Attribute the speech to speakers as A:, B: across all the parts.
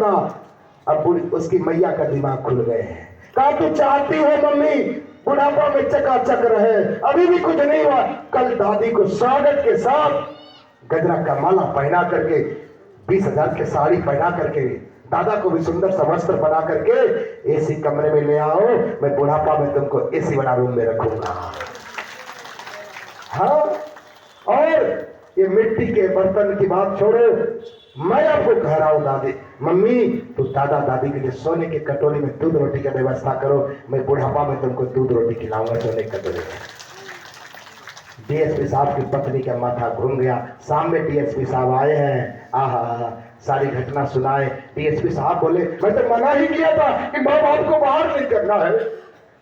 A: रखना। अब उसकी मैया का दिमाग खुल गए हैं। कहा तू चाहती है मम्मी बुढ़ापा में चकाचक रहे, अभी भी कुछ नहीं हुआ। कल दादी को स्वागत के साथ गजरा का माला पहना करके 20,000 की साड़ी पहना करके दादा को भी सुंदर सा वस्त्र बना करके एसी कमरे में ले आओ, मैं बुढ़ापा में तुमको एसी वाला रूम में रखूंगा। हाँ, और ये मिट्टी के बर्तन की बात छोड़ो, मैं आपको कह रहा हूं दादी मम्मी तो दादा दादी के लिए सोने के कटोरी में दूध रोटी का व्यवस्था करो, मैं बुढ़ापा में तुमको दूध रोटी खिलाऊंगा सोने के कटोरी में। डीएसपी साहब की पत्नी का माथा घूम गया। सामने डीएसपी साहब आए हैं, आहा सारी घटना सुनाए। डीएसपी साहब बोले मैं तो मना ही किया था कि माँ बाप को बाहर नहीं करना है,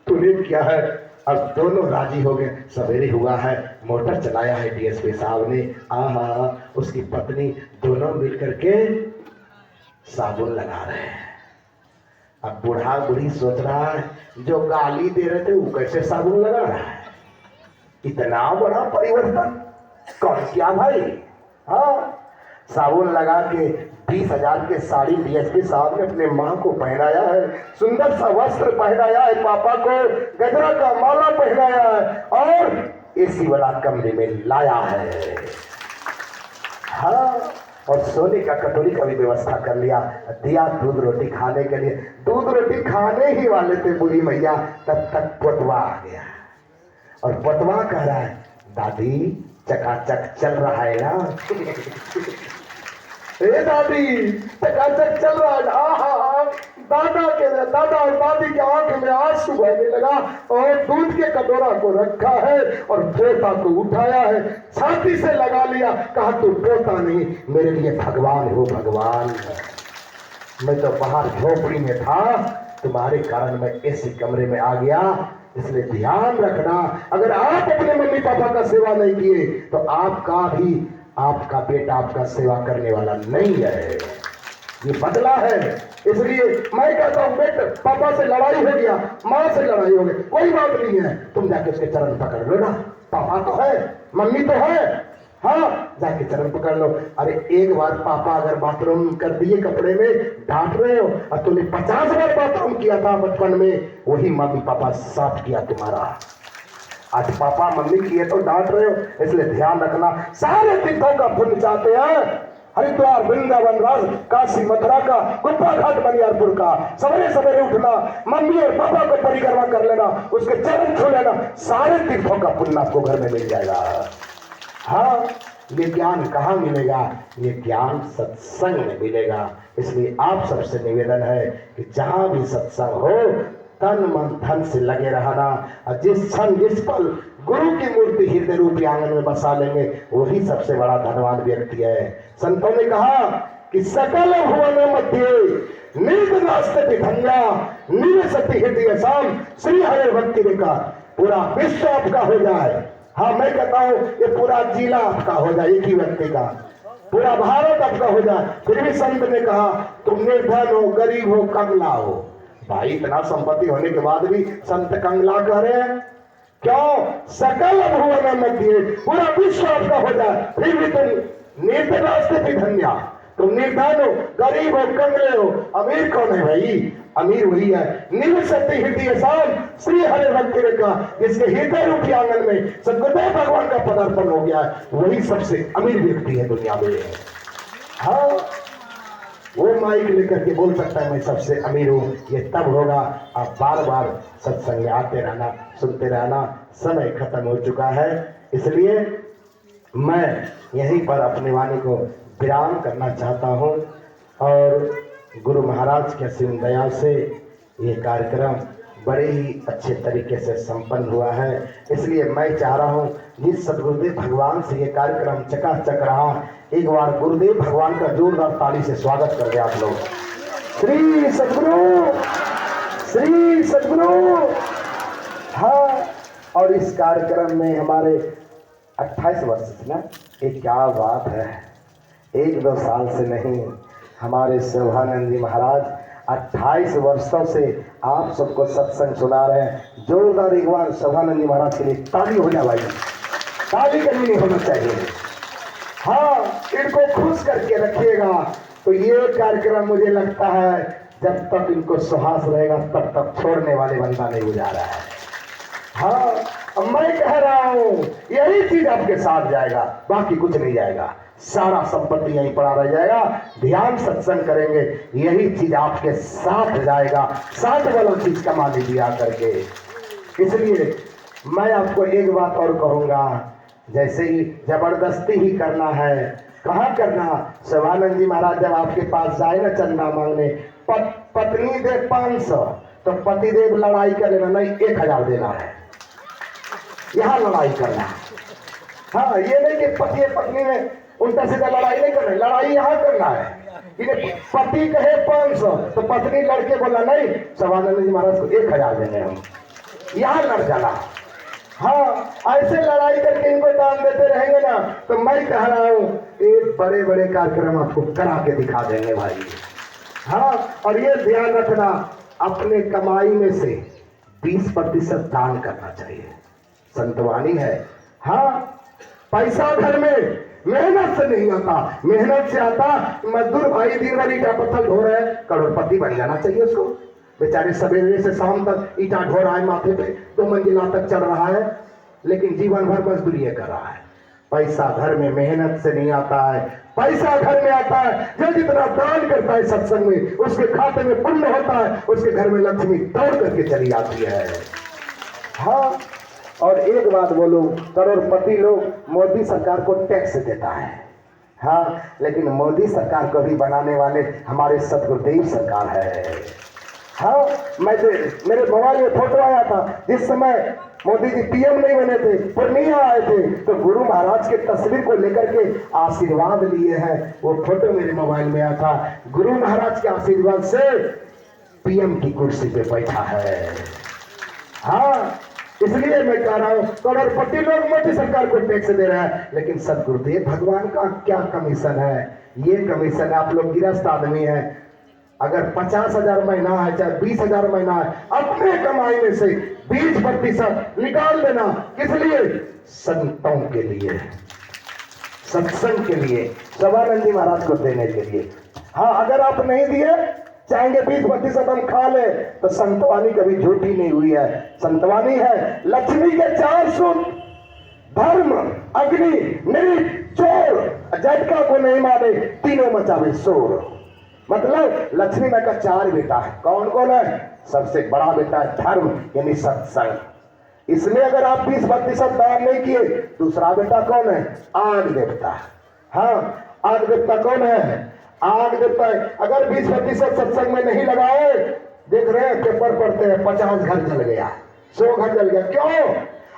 A: तूने किया है। अब दोनों राजी हो गए। सवेरे हुआ है, मोटर चलाया है डीएसपी साहब ने, आहा उसकी पत्नी दोनों मिलकर के साबुन लगा रहे हैं। अब बूढ़ा बूढ़ी सोच रहा है जो गाली दे रहे थे वो कैसे साबुन लगा रहा है, इतना बड़ा परिवर्तन कौन किया भाई। हाँ, साबुन लगा के 20,000 के साड़ी डीएसपी साहब ने अपने माँ को पहनाया है, सुंदर सा वस्त्र पहनाया है, पापा को गजरा का माला पहनाया है और एसी वाला कमरे में लाया है। हाँ, और सोने का कटोरी का भी व्यवस्था कर लिया, दिया दूध रोटी खाने के लिए। दूध रोटी खाने ही वाले थे बूढ़ी मैया, तब तक पोतवा आ गया और पोतवा कह रहा है दादी चकाचक चल रहा है ना। ए दादी चकाचक चल रहा है। आहा, दादा और दादी के आंख में आंसू बहने लगा और दूध के कटोरा को रखा है और पोता को उठाया है, छाती से लगा लिया, कहा तू पोता नहीं मेरे लिए भगवान हो भगवान। मैं तो बाहर झोपड़ी में था, तुम्हारे कारण मैं ऐसे कमरे में आ गया, इसलिए ध्यान रखना अगर आप अपने मम्मी पापा का सेवा नहीं किए तो आपका बेटा आपका सेवा करने वाला नहीं है। ये बदला है। इसलिए मैं कहता हूं बेटा पापा से लड़ाई हो गया, माँ से लड़ाई हो गई, कोई बात नहीं है, तुम जाके उसके चरण पकड़ लो ना, पापा तो है मम्मी तो है, हाँ जाके चरण पकड़ लो। अरे एक बार पापा अगर बाथरूम कर दिए कपड़े में डांट रहे हो और तुमने 50 बार बाथरूम किया था बचपन में, वही मम्मी पापा साफ किया तुम्हारा। आज पापा मम्मी किए तो डांट रहे हो, इसलिए ध्यान रखना। सारे तीर्थों का पुण्य चाहते हैं, हरिद्वार वृंदावन राज काशी मथुरा का, गुप्पा घाट बनियारपुर का, सवेरे सवेरे उठना, मम्मी और पापा को परिक्रमा कर लेना, उसके चरण छू लेना, सारे तीर्थों का पुण्य आपको घर में मिल जाएगा। हाँ, ये ज्ञान कहाँ मिलेगा? ये ज्ञान सत्संग में मिलेगा। इसलिए आप सबसे निवेदन है कि जहां भी सत्संग हो तन मन धन से लगे रहना, और जिस क्षण जिस पल गुरु की मूर्ति हृदय रूपी आंगन में बसा लेंगे वही सबसे बड़ा धनवान व्यक्ति है। संतों ने कहा कि सकल भुवन मध्य नीत नास्ति धन्या निवसति हृदय साम श्री हरे भक्ति का। पूरा विश्व आपका हो जाए, हाँ मैं कहता हूँ ये पूरा जिला आपका हो जाए, एक ही व्यक्ति का, पूरा भारत आपका हो जाए, फिर भी संत ने कहा तुम निर्धन हो, गरीब हो, कंगला हो। भाई इतना संपत्ति होने के बाद भी संत कंगला कह रहे हैं क्यों? सकल भुवन मध्य पूरा विश्व आपका हो जाए, फिर भी तुम निर्धन धन्या, तुम निर्धन हो, गरीब हो, कंगले हो। अमीर कौन है भाई? अमीर वही है निवसति हृदय साम श्री हरे भक्ति का, जिसके हृदय रूपी आंगन में सदगुरुदेव भगवान का पदार्पण हो गया है, वही सबसे अमीर व्यक्ति है दुनिया में। हाँ, वो माइक लेकर के बोल सकता है मैं सबसे अमीर हूँ, ये तब होगा आप बार बार सत्संग में आते रहना, सुनते रहना। समय खत्म हो चुका है, इसलिए मैं यहीं पर अपनी वाणी को विराम करना चाहता हूँ और गुरु महाराज के असीम दया से ये कार्यक्रम बड़े ही अच्छे तरीके से संपन्न हुआ है। इसलिए मैं चाह रहा हूँ जिस सदगुरुदेव भगवान से ये कार्यक्रम चकाचक रहा, एक बार गुरुदेव भगवान का जोरदार ताली से स्वागत कर दे आप लोग। श्री सदगुरु, श्री सदगुरु। हाँ, और इस कार्यक्रम में हमारे 28 वर्ष से ना, एक क्या बात है, 1-2 साल से नहीं, हमारे शोभानंद जी महाराज 28 वर्षों से आप सबको सत्संग सुना रहे हैं। जोरदार एक बार शोभानंद जी महाराज के लिए ताली हो जाए भाई, ताली कभी नहीं होना चाहिए। हाँ, इनको खुश करके रखिएगा तो ये कार्यक्रम मुझे लगता है जब तक इनको सुहास रहेगा तब तक छोड़ने वाले बंदा नहीं गुजारा है। हाँ, अब मैं कह रहा हूं यही चीज आपके साथ जाएगा, बाकी कुछ नहीं जाएगा। सारा संपत्ति यहीं पड़ा रह जाएगा। ध्यान सत्संग करेंगे, यही चीज आपके साथ जाएगा। साथ वाला चीज कमा लीजिए आकर के। इसलिए मैं आपको एक बात और कहूंगा, जैसे ही जबरदस्ती ही करना है, कहाँ करना। शिवानंद जी महाराज जब आपके पास जाए ना चंदा मांगने, पत्नी दे 500 तो पतिदेव लड़ाई कर लेना, नहीं 1000 देना है, यहाँ लड़ाई करना। हाँ, ये नहीं कि पति पत्नी में उल्टा सीधा लड़ाई नहीं करना, लड़ाई यहाँ करना है। पति कहे 500 तो पत्नी लड़के बोला नहीं शिवानंद जी महाराज को 1000 देंगे हम, यहाँ लड़ जाना। हाँ, ऐसे लड़ाई करके इनको दान देते रहेंगे ना तो मैं कह रहा हूँ एक बड़े बड़े कार्यक्रम आपको करा के दिखा देंगे भाई। हाँ, और ये ध्यान रखना, अपने कमाई में से 20% दान करना चाहिए। संतवानी है। हाँ, पैसा घर में मेहनत से नहीं आता, मेहनत से आता। मजदूर भाई दिन भर ईटा पत्थर ढो रहे हैं, करोड़पति बन जाना चाहिए उसको। बेचारे सवेरे से शाम तक ईटा ढो रहा है, माथे पे 2 मंजिला तक चढ़ रहा है, लेकिन जीवन भर मजदूरी कर रहा है। पैसा घर में मेहनत से नहीं आता है, पैसा घर में आता है जो जितना दान करता है सत्संग में, उसके खाते में पुण्य होता है, उसके घर में लक्ष्मी दौड़ करके चली आती है। हाँ, और एक बात बोलूं, करोड़पति लोग मोदी सरकार को टैक्स देता है। हाँ, लेकिन मोदी सरकार को भी बनाने वाले हमारे सदगुरुदेव सरकार है। हाँ, मेरे मोबाइल में फोटो आया था जिस समय मोदी जी पीएम नहीं बने थे, पूर्णिया आए थे, तो गुरु महाराज के तस्वीर को लेकर के आशीर्वाद लिए हैं। वो फोटो मेरे मोबाइल में आया था, गुरु महाराज के आशीर्वाद से पीएम की कुर्सी पे बैठा है। हाँ, इसलिए मैं कह रहा हूं करोड़पति लोग मोदी सरकार को टैक्स दे रहे हैं, लेकिन सदगुरुदेव भगवान का क्या कमीशन है। ये कमीशन, आप लोग गृहस्थ आदमी है, अगर 50,000 महीना है चाहे 20,000 महीना है, अपने कमाई में से 20% निकाल देना। किस लिए? संतों के लिए, सत्संग के लिए, शिवानंद जी महाराज को देने के लिए। हाँ, अगर आप नहीं दिए, चाहेंगे 20% हम खा ले, तो संतवानी कभी झूठी नहीं हुई है। संतवानी है लक्ष्मी के 4 सूत्र, धर्म, अग्नि, नृप, चोर, झटका को नहीं मारे, तीनों मचावे शोर। मतलब लक्ष्मी माँ का 4 बेटा है। कौन कौन है? सबसे बड़ा बेटा है धर्म यानी सत्संग। इसमें अगर आप 20% दान नहीं किए, दूसरा बेटा कौन है? आग देवता। हाँ, आग देवता कौन है? आग देवता है। अगर 20% सत्संग में नहीं लगाए, देख रहे हैं पेपर पढ़ते हैं 50 घर जल गया, 100 घर जल गया। क्यों?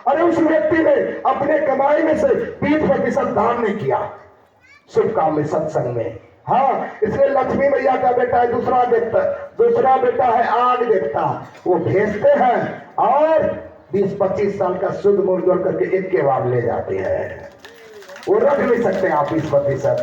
A: अरे उस व्यक्ति ने अपने कमाई में से 20% दान नहीं किया शुभ काम में, सत्संग में। हाँ, इसलिए लक्ष्मी मैया का बेटा है दूसरा बेटा है आग देवता। वो भेजते हैं और 20-25 साल का शुद्ध मूल जोड़ करके एक के बाद ले जाते हैं। वो रख नहीं सकते आप 20%।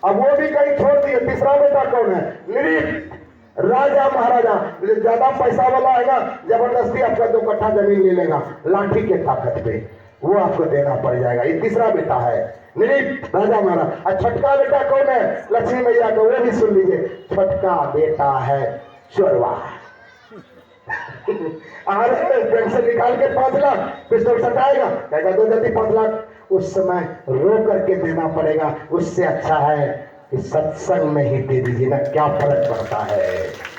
A: अब वो भी कहीं छोड़ दिए। तीसरा बेटा कौन है? नृप, राजा महाराजा। ज्यादा पैसा वाला है ना, जबरदस्ती आपका 2 कट्ठा जमीन ले लेगा लाठी के ताकत पे, वो आपको देना पड़ जाएगा। ये तीसरा बेटा है नृप, राजा महाराज। और छठका बेटा कौन है? लक्ष्मी मैया का। वो भी सुन लीजिए, छठका बेटा है चोरवा। पेंशन निकाल के 5 लाख पिस्टल सटाएगा, कहेगा 2 जल्दी 5 लाख। उस समय रो करके देना पड़ेगा। उससे अच्छा है कि सत्संग में ही दे दीजिए ना, क्या फर्क पड़ता है।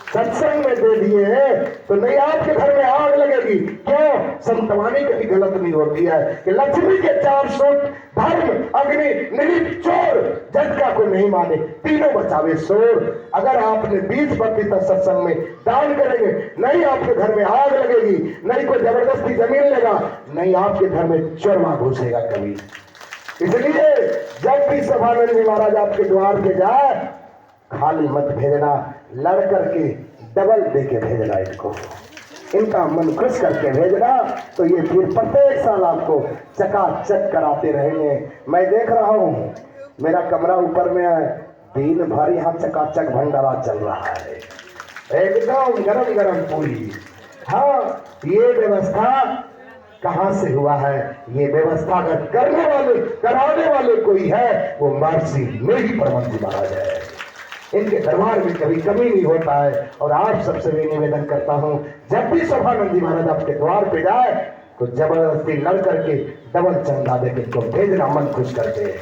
A: सत्संग में दे दिए तो नहीं आपके घर में आग लगेगी। क्यों? संतवानी कभी गलत नहीं होती है कि लक्ष्मी के 4 सूत्र, धर्म, अग्नि, नृप, चोर, झटका को नहीं माने, तीनों बचावे शोर। अगर आपने 20% सत्संग में दान करेंगे, नहीं आपके घर में आग लगेगी, नहीं कोई जबरदस्ती जमीन लेगा, नहीं आपके घर में चोरवा घुसेगा कभी। इसलिए जब भी शिवानंद जी महाराज आपके द्वार पे जाए, खाली मत भेजना, लड़ करके डबल दे के भेजना। इनका मन खुश करके भेजना, तो ये फिर प्रत्येक साल आपको चकाचक कराते रहेंगे। मैं देख रहा हूँ, मेरा कमरा ऊपर में है, दिन भर यहाँ चकाचक भंडारा चल रहा है, एकदम गरम गरम पूरी। हाँ, ये व्यवस्था कहाँ से हुआ है? ये व्यवस्था अगर करने वाले, कराने वाले कोई है, वो महर्षि में ही परमहंस जी महाराज है। इनके दरबार में कभी कमी नहीं होता है। और आप सबसे भी निवेदन करता हूँ, जब भी शोभानंद जी महाराज आपके द्वार पे जाए तो जबरदस्ती लड़ करके डबल चंदा देके तो भेजना, मन खुश करते हैं।